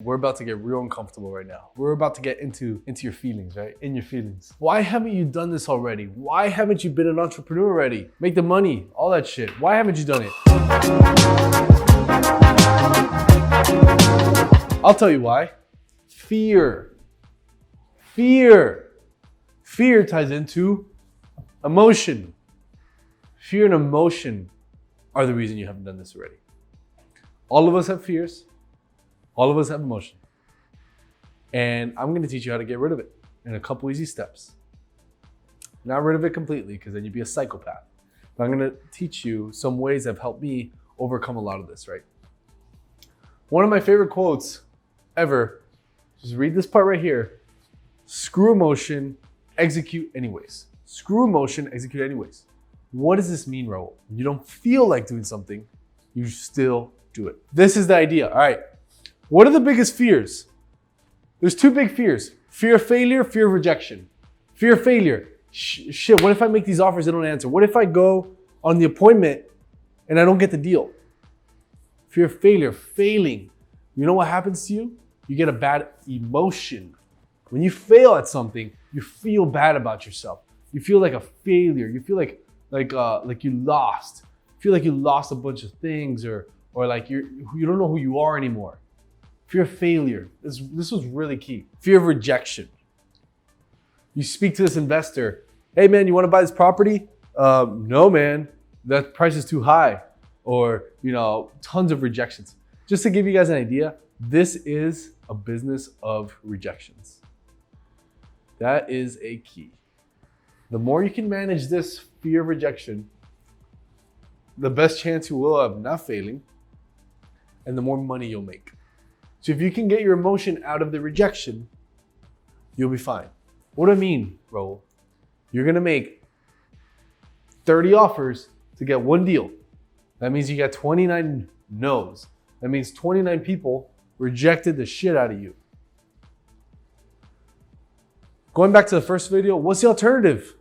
We're about to get real uncomfortable right now. We're about to get into your feelings, right? In your feelings. Why haven't you done this already? Why haven't you been an entrepreneur already? Make the money, all that shit. Why haven't you done it? I'll tell you why. Fear. Fear. Fear ties into emotion. Fear and emotion are the reason you haven't done this already. All of us have fears. All of us have emotion. And I'm going to teach you how to get rid of it in a couple easy steps. Not rid of it completely, because then you'd be a psychopath. But I'm going to teach you some ways that have helped me overcome a lot of this, right? One of my favorite quotes ever, just read this part right here. Screw emotion, execute anyways. Screw emotion, execute anyways. What does this mean, Raul? You don't feel like doing something, you still do it. This is the idea, all right? What are the biggest fears? There's two big fears. Fear of failure, fear of rejection. Fear of failure. Shit, what if I make these offers and don't answer? What if I go on the appointment and I don't get the deal? Fear of failure, failing. You know what happens to you? You get a bad emotion. When you fail at something, you feel bad about yourself. You feel like a failure. You feel like you lost. You feel like you lost a bunch of things or like you don't know who you are anymore. Fear of failure. This was really key. Fear of rejection. You speak to this investor. Hey man, you want to buy this property? No man, that price is too high. Or, tons of rejections. Just to give you guys an idea, this is a business of rejections. That is a key. The more you can manage this fear of rejection, the best chance you will of not failing, and the more money you'll make. So if you can get your emotion out of the rejection, you'll be fine. What do I mean, Raul? You're gonna make 30 offers to get one deal. That means you got 29 no's. That means 29 people rejected the shit out of you. Going back to the first video, what's the alternative?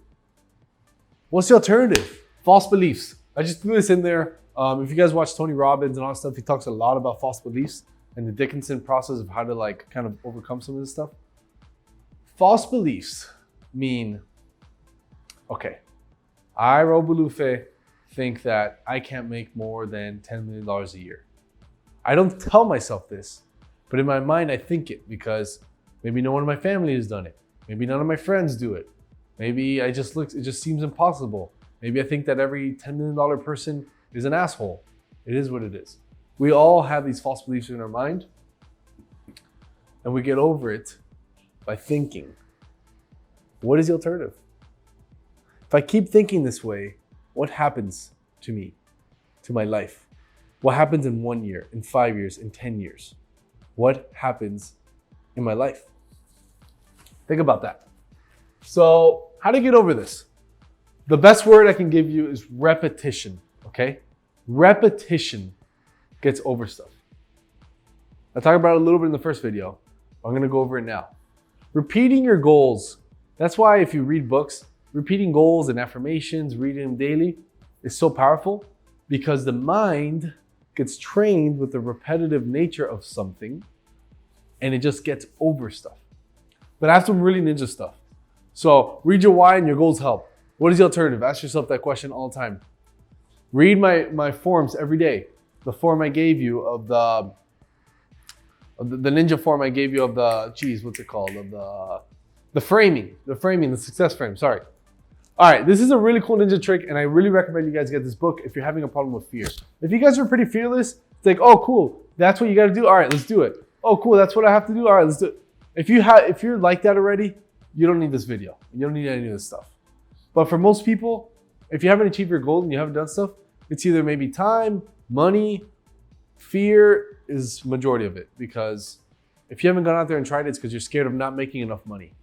What's the alternative? False beliefs. I just threw this in there. If you guys watch Tony Robbins and all that stuff, he talks a lot about false beliefs and the Dickinson process of how to kind of overcome some of this stuff. False beliefs mean, okay, I, Raul Bulufe, think that I can't make more than $10 million a year. I don't tell myself this, but in my mind, I think it because maybe no one in my family has done it. Maybe none of my friends do it. Maybe it just seems impossible. Maybe I think that every $10 million person is an asshole. It is what it is. We all have these false beliefs in our mind, and we get over it by thinking. What is the alternative? If I keep thinking this way, what happens to me, to my life? What happens in 1 year, in 5 years, in 10 years? What happens in my life? Think about that. So, how to get over this? The best word I can give you is repetition, okay? Repetition gets over stuff. I talked about it a little bit in the first video. I'm gonna go over it now. Repeating your goals. That's why if you read books, repeating goals and affirmations, reading them daily is so powerful because the mind gets trained with the repetitive nature of something and it just gets over stuff. But I have some really ninja stuff. So read your why and your goals help. What is the alternative? Ask yourself that question all the time. Read my forms every day. The form I gave you of the ninja form I gave you of what's it called? Of the framing, the success frame, sorry. All right, this is a really cool ninja trick and I really recommend you guys get this book if you're having a problem with fear. If you guys are pretty fearless, it's like, oh cool, that's what you gotta do? All right, let's do it. Oh cool, that's what I have to do? All right, let's do it. If you're like that already, you don't need this video. You don't need any of this stuff. But for most people, if you haven't achieved your goal and you haven't done stuff, it's either maybe time, money, fear is majority of it. Because if you haven't gone out there and tried it, it's because you're scared of not making enough money.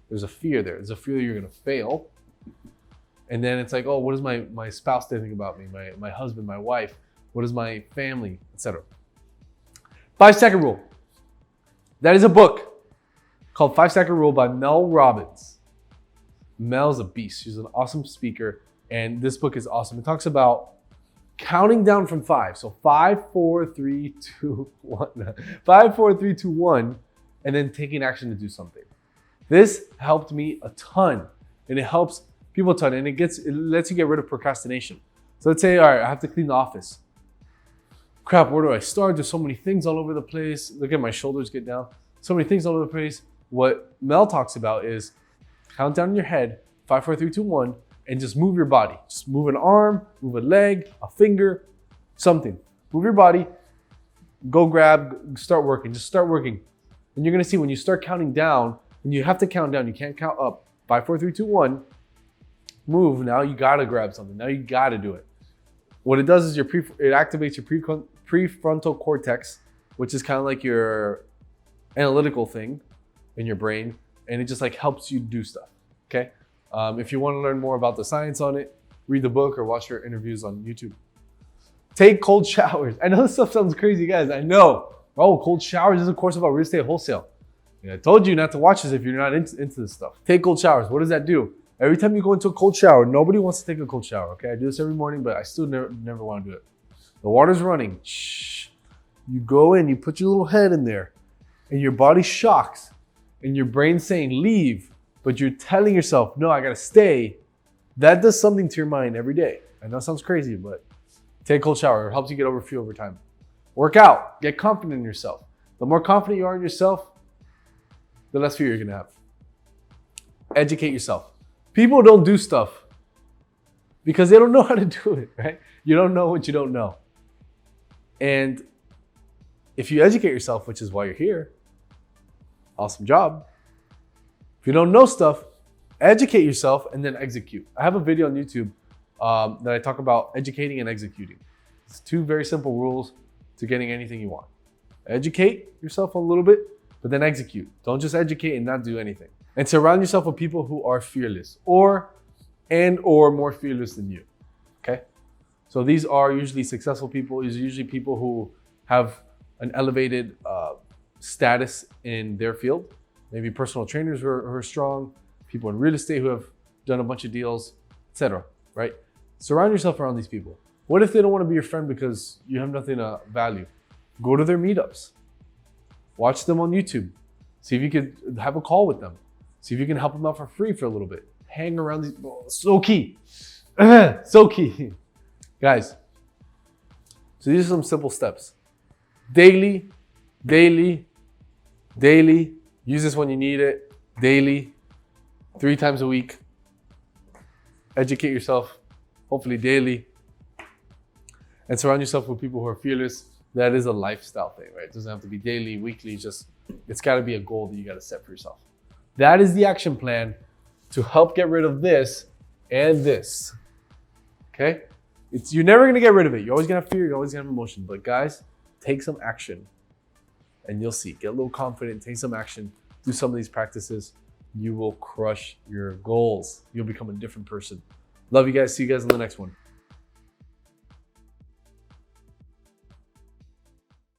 There's a fear there. There's a fear you're gonna fail. And then it's like, oh, what does my spouse think about me? My husband, my wife, what is my family, etc. 5-second rule. That is a book called 5-Second Rule by Mel Robbins. Mel's a beast. She's an awesome speaker. And this book is awesome. It talks about counting down from 5. So 5, 4, 3, 2, 1. 5, 4, 3, 2, 1, and then taking action to do something. This helped me a ton, and it helps people a ton, and it lets you get rid of procrastination. So let's say, all right, I have to clean the office. Crap, where do I start? There's so many things all over the place. Look at my shoulders get down. So many things all over the place. What Mel talks about is count down in your head, 5, 4, 3, 2, 1, and just move your body. Just move an arm, move a leg, a finger, something. Move your body, start working. Just start working. And you're gonna see when you start counting down, and you have to count down, you can't count up. 5, 4, 3, 2, 1, move. Now you gotta grab something. Now you gotta do it. What it does is it activates your prefrontal cortex, which is kind of like your analytical thing in your brain, and it just like helps you do stuff, okay? If you want to learn more about the science on it, read the book or watch your interviews on YouTube. Take cold showers. I know this stuff sounds crazy, guys. I know. Oh, cold showers is a course about real estate wholesale. And I told you not to watch this if you're not into this stuff. Take cold showers. What does that do? Every time you go into a cold shower, nobody wants to take a cold shower, okay? I do this every morning, but I still never want to do it. The water's running. Shh. You go in, you put your little head in there, and your body shocks, and your brain's saying, leave, but you're telling yourself, no, I gotta stay. That does something to your mind every day. I know it sounds crazy, but take a cold shower. It helps you get over fear over time. Work out. Get confident in yourself. The more confident you are in yourself, the less fear you're gonna have. Educate yourself. People don't do stuff because they don't know how to do it, right? You don't know what you don't know. And if you educate yourself, which is why you're here, awesome job. If you don't know stuff, educate yourself and then execute. I have a video on YouTube that I talk about educating and executing. It's 2 very simple rules to getting anything you want. Educate yourself a little bit, but then execute. Don't just educate and not do anything. And surround yourself with people who are fearless or more fearless than you, okay? So these are usually successful people. These are usually people who have an elevated status in their field. Maybe personal trainers who are strong, people in real estate who have done a bunch of deals, etc., right? Surround yourself around these people. What if they don't want to be your friend because you have nothing to value? Go to their meetups. Watch them on YouTube. See if you could have a call with them. See if you can help them out for free for a little bit. Hang around these, so key. So key. Guys, so these are some simple steps. Daily. Use this when you need it. Daily, 3 times a week. Educate yourself, hopefully daily. And surround yourself with people who are fearless. That is a lifestyle thing, right? It doesn't have to be daily, weekly, it's gotta be a goal that you gotta set for yourself. That is the action plan to help get rid of this and this, okay? You're never gonna get rid of it. You're always gonna have fear, you're always gonna have emotion. But guys, take some action and you'll see. Get a little confident, take some action, do some of these practices. You will crush your goals. You'll become a different person. Love you guys. See you guys in the next one.